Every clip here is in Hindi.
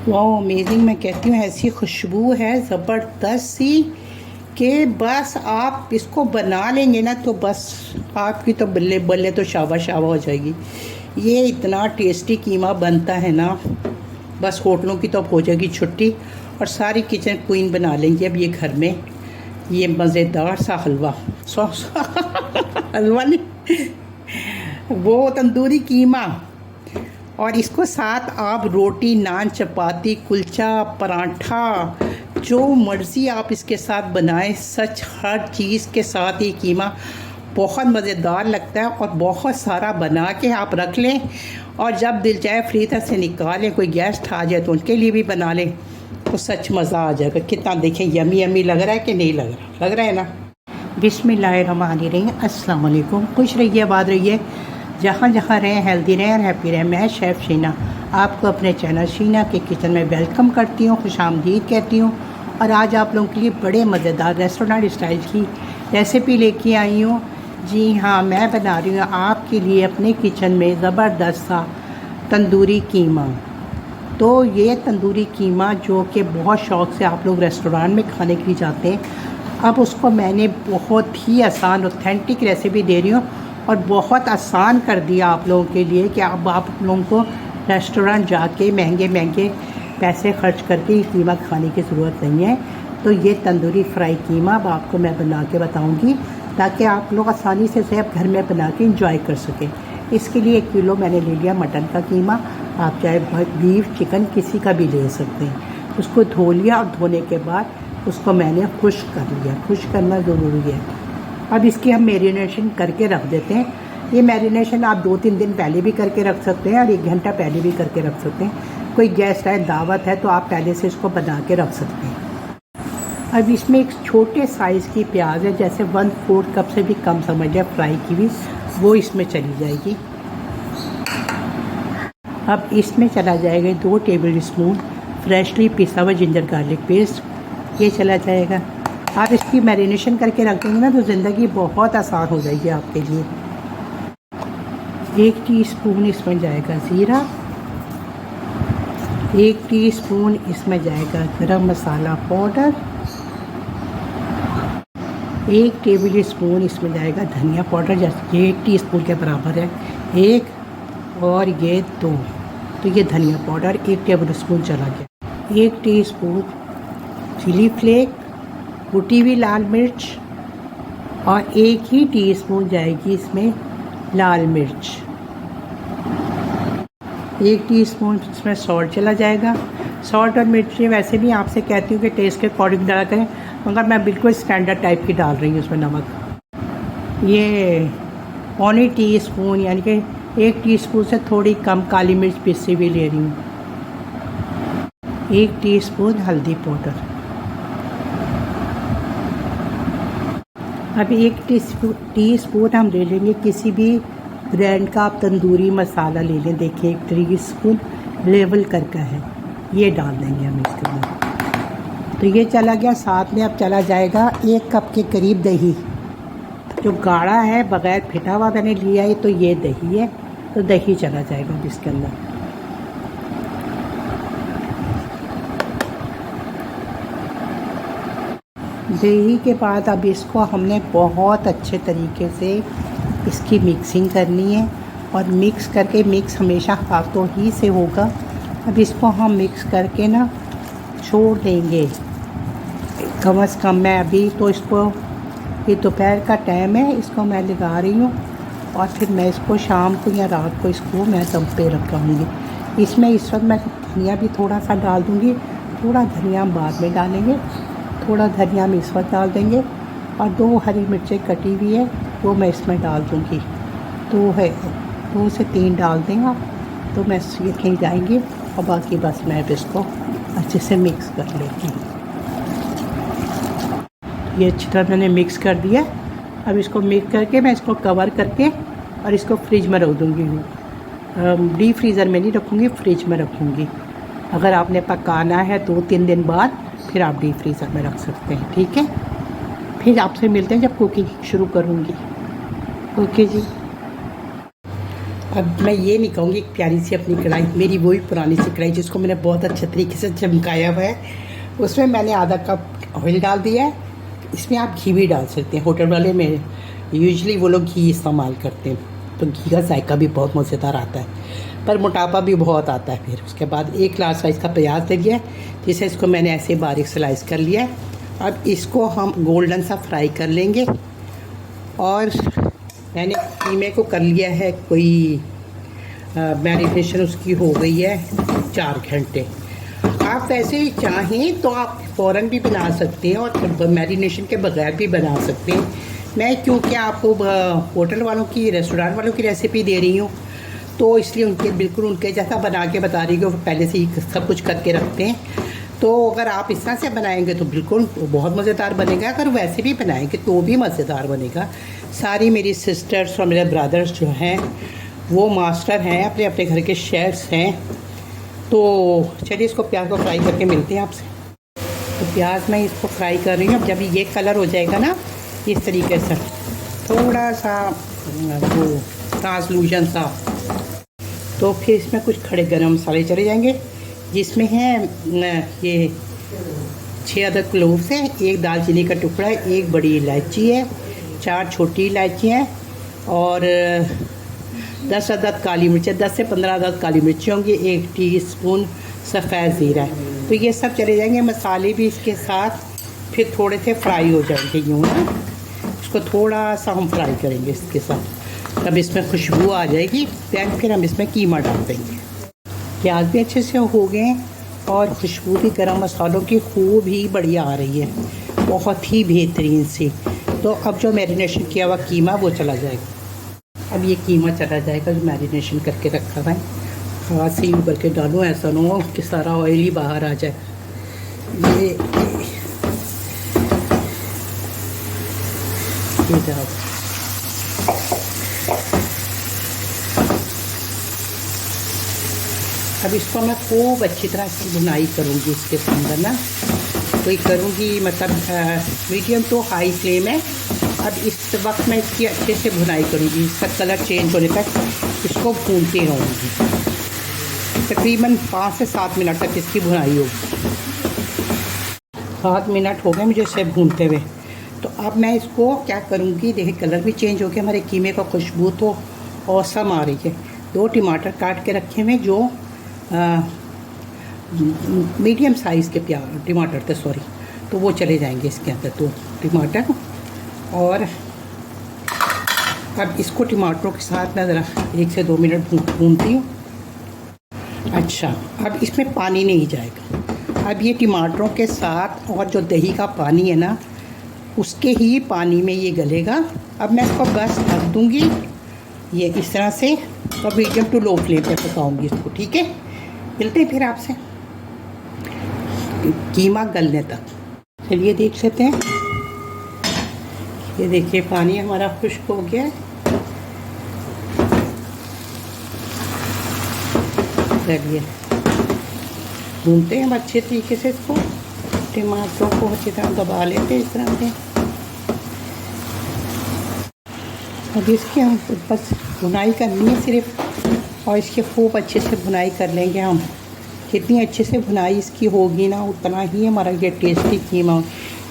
वाह अमेजिंग। मैं कहती हूँ ऐसी खुशबू है ज़बरदस्त सी कि बस आप इसको बना लेंगे ना तो बस आपकी तो बल्ले बल्ले तो शावा शावा हो जाएगी। ये इतना टेस्टी कीमा बनता है ना, बस होटलों की तो अब हो जाएगी छुट्टी और सारी किचन क्वीन बना लेंगे अब ये घर में। ये मज़ेदार सा हलवा हलवा नहीं, वो तंदूरी कीमा। और इसको साथ आप रोटी, नान, चपाती, कुलचा, पराठा, जो मर्ज़ी आप इसके साथ बनाएं, सच हर चीज़ के साथ ये कीमा बहुत मज़ेदार लगता है। और बहुत सारा बना के आप रख लें और जब दिल चाहे फ्रीज़र से निकालें, कोई गेस्ट आ जाए तो उनके लिए भी बना लें तो सच मज़ा आ जाएगा। कितना देखें यमी यमी लग रहा है कि नहीं लग रहा है ना। बिस्मिल्लाहिर्रहमानिर्रहीम। अस्सलाम वालेकुम। खुश रहिए, आबाद रहिए, जहाँ जहाँ रहें हेल्दी रहें और हैप्पी रहें। मैं शेफ़ शीना आपको अपने चैनल शीना के किचन में वेलकम करती हूँ, खुशामदीद कहती हूँ। और आज आप लोगों के लिए बड़े मज़ेदार रेस्टोरेंट स्टाइल की रेसिपी लेके आई हूँ। जी हाँ, मैं बना रही हूँ आपके लिए अपने किचन में ज़बरदस्त सा तंदूरी कीमा। तो ये तंदूरी कीमा जो कि बहुत शौक़ से आप लोग रेस्टोरेंट में खाने के लिए जाते हैं, अब उसको मैंने बहुत ही आसान ऑथेंटिक रेसिपी दे रही हूँ और बहुत आसान कर दिया आप लोगों के लिए कि अब आप लोगों को रेस्टोरेंट जाके महंगे महंगे पैसे खर्च करके कीमा खाने की ज़रूरत नहीं है। तो ये तंदूरी फ्राई कीमा अब आपको मैं बना के बताऊंगी ताकि आप लोग आसानी से इसे घर में बना के इंजॉय कर सकें। इसके लिए 1 किलो मैंने ले लिया मटन का कीमा। आप चाहे बीफ, चिकन किसी का भी ले सकते हैं। उसको धो लिया और धोने के बाद उसको मैंने खुश्क कर लिया। खुश्क करना ज़रूरी है। अब इसकी हम मैरिनेशन करके रख देते हैं। ये मैरिनेशन आप 2-3 दिन पहले भी करके रख सकते हैं और 1 घंटा पहले भी करके रख सकते हैं। कोई गेस्ट है, दावत है तो आप पहले से इसको बना के रख सकते हैं। अब इसमें एक छोटे साइज़ की प्याज है, जैसे 1/4 कप से भी कम समझ लिया फ्राई की हुई, वो इसमें चली जाएगी। अब इसमें चला जाएगा 2 टेबल स्पून फ्रेशली पिसा हुआ जिंजर गार्लिक पेस्ट, ये चला जाएगा। आप इसकी मैरिनेशन करके रख देंगे ना तो ज़िंदगी बहुत आसान हो जाएगी आपके लिए। 1 टीस्पून इसमें जाएगा ज़ीरा, 1 टीस्पून इसमें जाएगा गरम मसाला पाउडर, 1 टेबल स्पून इसमें जाएगा धनिया पाउडर, जैसे ये 1 टीस्पून के बराबर है, 1 और ये 2। तो ये धनिया पाउडर 1 टेबल स्पून चला गया। 1 टीस्पून चिली फ्लेक, कुटी हुई लाल मिर्च और 1 ही टीस्पून जाएगी इसमें लाल मिर्च। 1 टीस्पून इसमें सॉल्ट चला जाएगा। सॉल्ट और मिर्ची वैसे भी आपसे कहती हूँ कि टेस्ट के अकॉर्डिंग डाला करें, मगर मैं बिल्कुल स्टैंडर्ड टाइप की डाल रही हूँ उसमें नमक। ये 1 टीस्पून यानी कि 1 टीस्पून से थोड़ी कम काली मिर्च पीसी हुई ले रही हूँ। 1 टीस्पून हल्दी पाउडर। अब 1 टीस्पून हम ले लेंगे किसी भी ब्रांड का आप तंदूरी मसाला ले लें। देखिए 1 टीस्पून लेवल करके है, ये डाल देंगे हम इसके अंदर। तो ये चला गया। साथ में अब चला जाएगा 1 कप के करीब दही, जो गाढ़ा है बग़ैर फिटा हुआ मैंने लिया है। तो ये दही है, तो दही चला जाएगा अब इसके अंदर। दही के बाद अब इसको हमने बहुत अच्छे तरीके से इसकी मिक्सिंग करनी है और मिक्स करके, मिक्स हमेशा हाथों ही से होगा। अब इसको हम मिक्स करके ना छोड़ देंगे कम से कम। मैं अभी तो इसको, ये दोपहर का टाइम है, इसको मैं लगा रही हूँ और फिर मैं इसको शाम को या रात को इसको मैं दम पे रखूँगी। इसमें इस वक्त मैं धनिया भी थोड़ा सा डाल दूँगी, थोड़ा धनिया हम बाद में डालेंगे, थोड़ा धनिया हम इस वक्त डाल देंगे और 2 हरी मिर्चें कटी हुई है वो मैं इसमें डाल दूँगी। 2 से 3 डाल देंगे आप, तो मैं ये कहीं जाएंगे और बाकी बस मैं इसको अच्छे से मिक्स कर लेती हूँ। ये अच्छी तरह मैंने मिक्स कर दिया। अब इसको मिक्स करके मैं इसको कवर करके और इसको फ्रिज में रख दूँगी। डीप फ्रीज़र में नहीं रखूँगी, फ्रिज में रखूँगी। अगर आपने पकाना है 2-3 दिन बाद फिर आप डीप फ्रीज़र में रख सकते हैं, ठीक है। फिर आपसे मिलते हैं जब कुकिंग शुरू करूँगी। ओके जी। अब मैं ये नहीं कहूँगी, एक प्यारी सी अपनी कढ़ाई, मेरी वही पुरानी सी कढ़ाई जिसको मैंने बहुत अच्छे तरीके से चमकाया हुआ है, उसमें मैंने आधा कप ऑयल डाल दिया है। इसमें आप घी भी डाल सकते हैं, होटल वाले में यूजुअली वो लोग घी इस्तेमाल करते हैं, तो घी का जायका भी बहुत मज़ेदार आता है, पर मोटापा भी बहुत आता है। फिर उसके बाद एक लार्ज साइज़ का प्याज दे दिया है, जिसे इसको मैंने ऐसे बारीक स्लाइस कर लिया है। अब इसको हम गोल्डन सा फ्राई कर लेंगे। और मैंने कीमे को कर लिया है, कोई मैरिनेशन उसकी हो गई है 4 घंटे। आप वैसे ही चाहें तो आप फ़ौरन भी बना सकते हैं और मैरिनेशन के बगैर भी बना सकते हैं। मैं क्योंकि आपको होटल वालों की, रेस्टोरेंट वालों की रेसिपी दे रही हूँ, तो इसलिए उनके बिल्कुल उनके जैसा बना के बता रही हूँ, वो पहले से ही सब कुछ करके रखते हैं। तो अगर आप इस तरह से बनाएंगे तो बिल्कुल बहुत मज़ेदार बनेगा, अगर वैसे भी बनाएंगे तो भी मज़ेदार बनेगा। सारी मेरी सिस्टर्स और मेरे ब्रदर्स जो हैं वो मास्टर हैं, अपने अपने घर के शेफ्स हैं। तो चलिए इसको प्याज को फ्राई करके मिलते हैं आपसे। तो प्याज मैं इसको फ्राई कर रही हूँ। अब जब ये कलर हो जाएगा ना इस तरीके से, थोड़ा सा वो ट्रांसलूजन सा, तो फिर इसमें कुछ खड़े गरम मसाले चले जाएंगे, जिसमें है ये 6 अदद क्लोव्स है, 1 दालचीनी का टुकड़ा है, 1 बड़ी इलायची है, 4 छोटी इलायची हैं और 10 अदद काली मिर्चें, 10 से 15 अदद काली मिर्ची होंगी, 1 टीस्पून सफ़ेद ज़ीरा है। तो ये सब चले जाएंगे, मसाले भी इसके साथ फिर थोड़े से फ्राई हो जाएंगे यूँ ना। इसको थोड़ा सा हम फ्राई करेंगे इसके साथ, तब इसमें खुशबू आ जाएगी। दैन फिर हम इसमें कीमा डाल देंगे। प्याज भी अच्छे से हो गए हैं और खुशबू भी गरम मसालों की खूब ही बढ़िया आ रही है, बहुत ही बेहतरीन सी। तो अब जो मैरिनेशन किया हुआ कीमा वो चला जाएगा। अब ये कीमा चला जाएगा जो मैरिनेशन करके रखा हुआ है। हाथ से यूँ करके डालूँ, ऐसा ना हो कि सारा ऑयल ही बाहर आ जाए। ये जाओ। अब इसको मैं खूब अच्छी तरह से भुनाई करूँगी इसके अंदर ना, तो ये करूँगी मतलब मीडियम टू हाई फ्लेम है। अब इस वक्त मैं इसकी अच्छे से भुनाई करूँगी, इसका कलर चेंज होने तक इसको भूनती रहूँगी। तकरीबन 5 से 7 मिनट तक इसकी भुनाई होगी। 7 मिनट हो गए मुझे इसे भूनते हुए। तो अब मैं इसको क्या करूँगी, देखिए कलर भी चेंज हो गया, हमारे कीमे का खुशबू तो औसम आ रही है। 2 टमाटर काट के रखे हुए जो मीडियम साइज़ के टमाटर थे, सॉरी, तो वो चले जाएंगे इसके अंदर 2 टमाटर। और अब इसको टमाटरों के साथ मैं ज़रा 1 से 2 मिनट भूनती हूँ। अच्छा, अब इसमें पानी नहीं जाएगा। अब ये टमाटरों के साथ और जो दही का पानी है ना, उसके ही पानी में ये गलेगा। अब मैं इसको बस ढक दूँगी ये इस तरह से, और मीडियम टू लो फ्लेम पे पकाऊँगी इसको। ठीक है, मिलते हैं फिर आपसे कीमा गलने तक। चलिए देख लेते हैं। ये देखिए पानी हमारा खुश्क हो गया है। चलिए भूनते हैं हम अच्छे तरीके से इसको, टमाटरों को अच्छी तरह दबा लेते हैं इस तरह से। अब इसकी हम बस भुनाई करनी है सिर्फ, और इसके खूब अच्छे से भुनाई कर लेंगे हम। जितनी अच्छे से भुनाई इसकी होगी ना, उतना ही हमारा ये टेस्टी कीमा,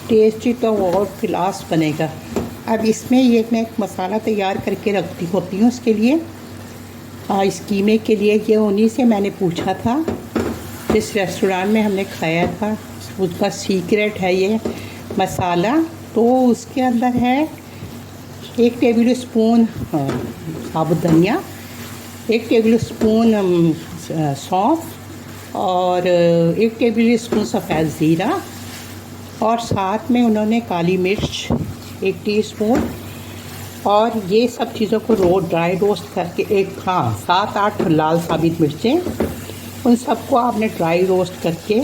टेस्टी तो और क्लास बनेगा। अब इसमें ये मैं एक मसाला तैयार करके रखती होती हूँ इसके लिए, इस कीमे के लिए। ये उन्हीं से मैंने पूछा था, जिस रेस्टोरेंट में हमने खाया था, उसका सीक्रेट है ये मसाला। तो उसके अंदर है 1 टेबल स्पून साबुत धनिया, 1 टेबल स्पून सौंफ, और 1 टेबल स्पून सफ़ेद ज़ीरा, और साथ में उन्होंने काली मिर्च 1 टीस्पून, और ये सब चीज़ों को ड्राई रोस्ट करके 7-8 लाल साबित मिर्चें, उन सबको आपने ड्राई रोस्ट करके,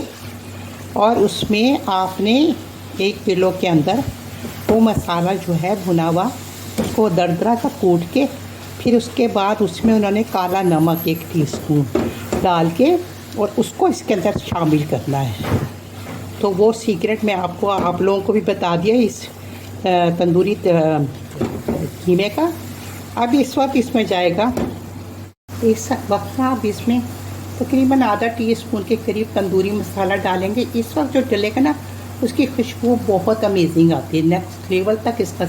और उसमें आपने 1 किलो के अंदर वो मसाला जो है भुना हुआ उसको दरदरा सा कूट के, फिर उसके बाद उसमें उन्होंने काला नमक 1 टीस्पून डाल के और उसको इसके अंदर शामिल करना है। तो वो सीक्रेट मैं आपको आप लोगों को भी बता दिया इस तंदूरी कीमे का। अब इस वक्त इसमें जाएगा इस वक्त ना आप इसमें तकरीबन आधा टीस्पून के करीब तंदूरी मसाला डालेंगे। इस वक्त जो डलेगा ना उसकी खुशबू बहुत अमेजिंग आती है, नेक्स्ट लेवल तक इसका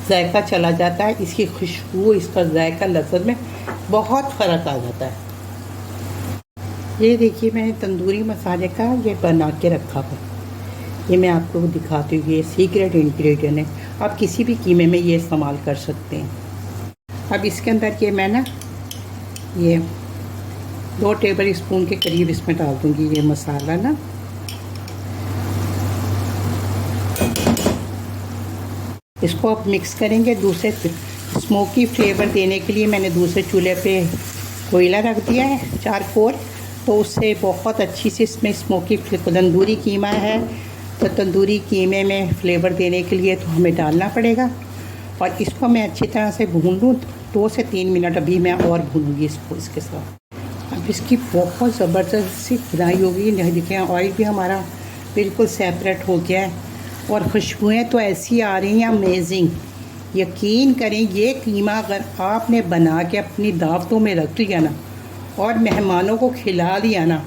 जायका चला जाता है। इसकी खुशबू, इसका जायका, लज़्ज़त में बहुत फ़र्क आ जाता है। ये देखिए मैंने तंदूरी मसाले का ये बना के रखा हुआ, ये मैं आपको दिखाती हूँ। ये सीक्रेट इंग्रेडिएंट है, आप किसी भी कीमे में ये इस्तेमाल कर सकते हैं। अब इसके अंदर ये मैं ना ये 2 टेबल स्पून के करीब इसमें डाल दूँगी ये मसाला ना। इसको आप मिक्स करेंगे। दूसरे स्मोकी फ्लेवर देने के लिए मैंने दूसरे चूल्हे पे कोयला रख दिया है, चारकोल, तो उससे बहुत अच्छी सी इसमें स्मोकी तंदूरी कीमा है, तो तंदूरी कीमे में फ्लेवर देने के लिए तो हमें डालना पड़ेगा। और इसको मैं अच्छी तरह से भून लूँ, 2 से 3 मिनट अभी मैं और भूनूँगी इसको इसके साथ। अब इसकी बहुत ज़बरदस्त सी खुदाई होगी। देखिए ऑयल भी हमारा बिल्कुल सेपरेट हो गया है और खुशबुएँ तो ऐसी आ रही हैं अमेजिंग। यकीन करें ये कीमा अगर आपने बना के अपनी दावतों में रख लिया ना और मेहमानों को खिला दिया ना,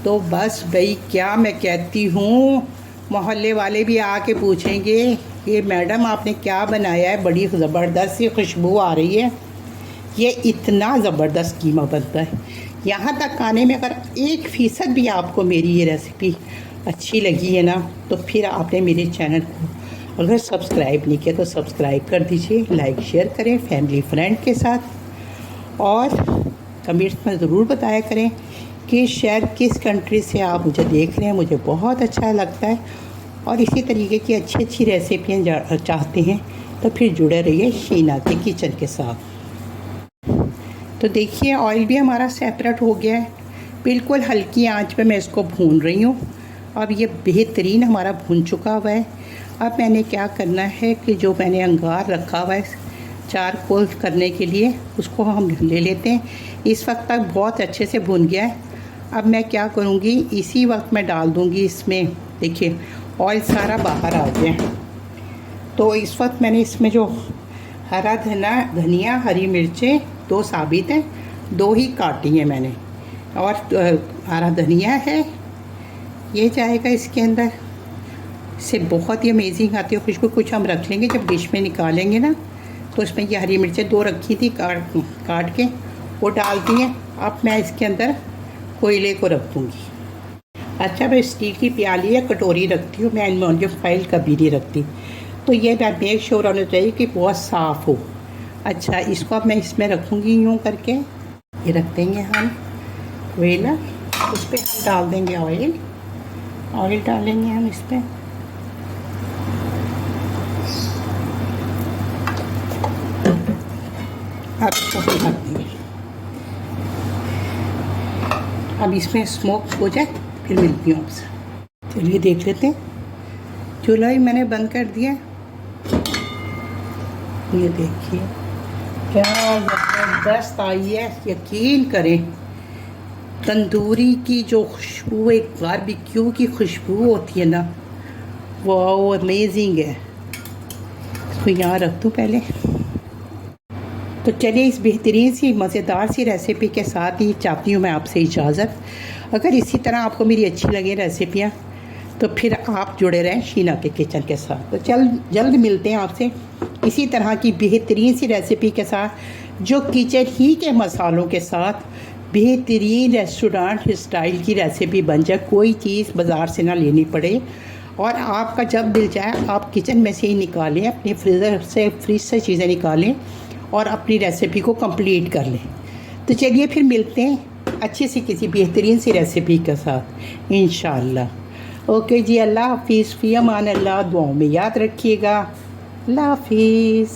तो बस भाई क्या मैं कहती हूँ, मोहल्ले वाले भी आके पूछेंगे ये मैडम आपने क्या बनाया है, बड़ी ज़बरदस्त सी खुशबू आ रही है। ये इतना ज़बरदस्त कीमा बनता है। यहाँ तक आने में अगर 1% भी आपको मेरी ये रेसिपी अच्छी लगी है ना, तो फिर आपने मेरे चैनल को अगर सब्सक्राइब नहीं किया तो सब्सक्राइब कर दीजिए, लाइक शेयर करें फैमिली फ्रेंड के साथ, और कमेंट्स में ज़रूर बताया करें कि शेयर किस कंट्री से आप मुझे देख रहे हैं। मुझे बहुत अच्छा लगता है, और इसी तरीके की अच्छी अच्छी रेसिपियाँ चाहते हैं तो फिर जुड़े रहिए शीना के किचन के साथ। तो देखिए ऑयल भी हमारा सेपरेट हो गया है, बिल्कुल हल्की आंच पे मैं इसको भून रही हूँ। अब ये बेहतरीन हमारा भून चुका हुआ है। अब मैंने क्या करना है कि जो मैंने अंगार रखा हुआ है चारकोल करने के लिए, उसको हम ले लेते हैं। इस वक्त तक बहुत अच्छे से भून गया है। अब मैं क्या करूँगी, इसी वक्त मैं डाल दूँगी इसमें, देखिए ऑयल सारा बाहर आ गया है। तो इस वक्त मैंने इसमें जो हरा धनिया, हरी मिर्चें 2 साबित हैं, 2 ही काटी हैं मैंने, और हरा धनिया है, ये जाएगा इसके अंदर। इससे बहुत ही अमेजिंग आती है खुशबू। कुछ हम रख लेंगे जब डिश में निकालेंगे ना, तो इसमें ये हरी मिर्चें 2 रखी थी काट के, वो डाल दी हैं। अब मैं इसके अंदर कोयले को रख दूँगी। अच्छा, मैं स्टील की प्याली या कटोरी रखती हूँ, मैं एल्युमिनियम फाइल कभी नहीं रखती। तो ये मेक श्योर होना चाहिए कि बहुत साफ़ हो। अच्छा, इसको अब मैं इसमें रखूँगी यूँ करके, ये रख देंगे हम कोयला, उस पर हम डाल देंगे ऑयल डालेंगे हम इस पर। अब इसको ढक देंगे। अब इसमें स्मोक हो जाए फिर मिलती हूँ आपसे। चलिए देख लेते हैं। चूल्हा ही मैंने बंद कर दिया। ये देखिए क्या ज़बरदस्त आई है। यकीन करें तंदूरी की जो खुशबू, एक बारबेक्यू की खुशबू होती है ना, वो अमेजिंग है। इसको यहाँ रख दूँ पहले। तो चलिए इस बेहतरीन सी मज़ेदार सी रेसिपी के साथ ही चाहती हूँ मैं आपसे इजाज़त। अगर इसी तरह आपको मेरी अच्छी लगे रेसिपियाँ तो फिर आप जुड़े रहें शीना के किचन के साथ। तो जल्द मिलते हैं आपसे इसी तरह की बेहतरीन सी रेसिपी के साथ, जो किचन ही के मसालों के साथ बेहतरीन रेस्टोरेंट स्टाइल की रेसिपी बन जाए। कोई चीज़ बाज़ार से ना लेनी पड़े, और आपका जब दिल चाहे आप किचन में से ही निकालें, अपने फ्रिज से चीज़ें निकालें और अपनी रेसिपी को कंप्लीट कर लें। तो चलिए फिर मिलते हैं अच्छी सी किसी बेहतरीन सी रेसिपी के साथ इंशाअल्लाह। ओके जी, अल्लाह हाफिज़, फ़ी अमान अल्लाह। दुआओं में याद रखिएगा। अल्लाह हाफिज़।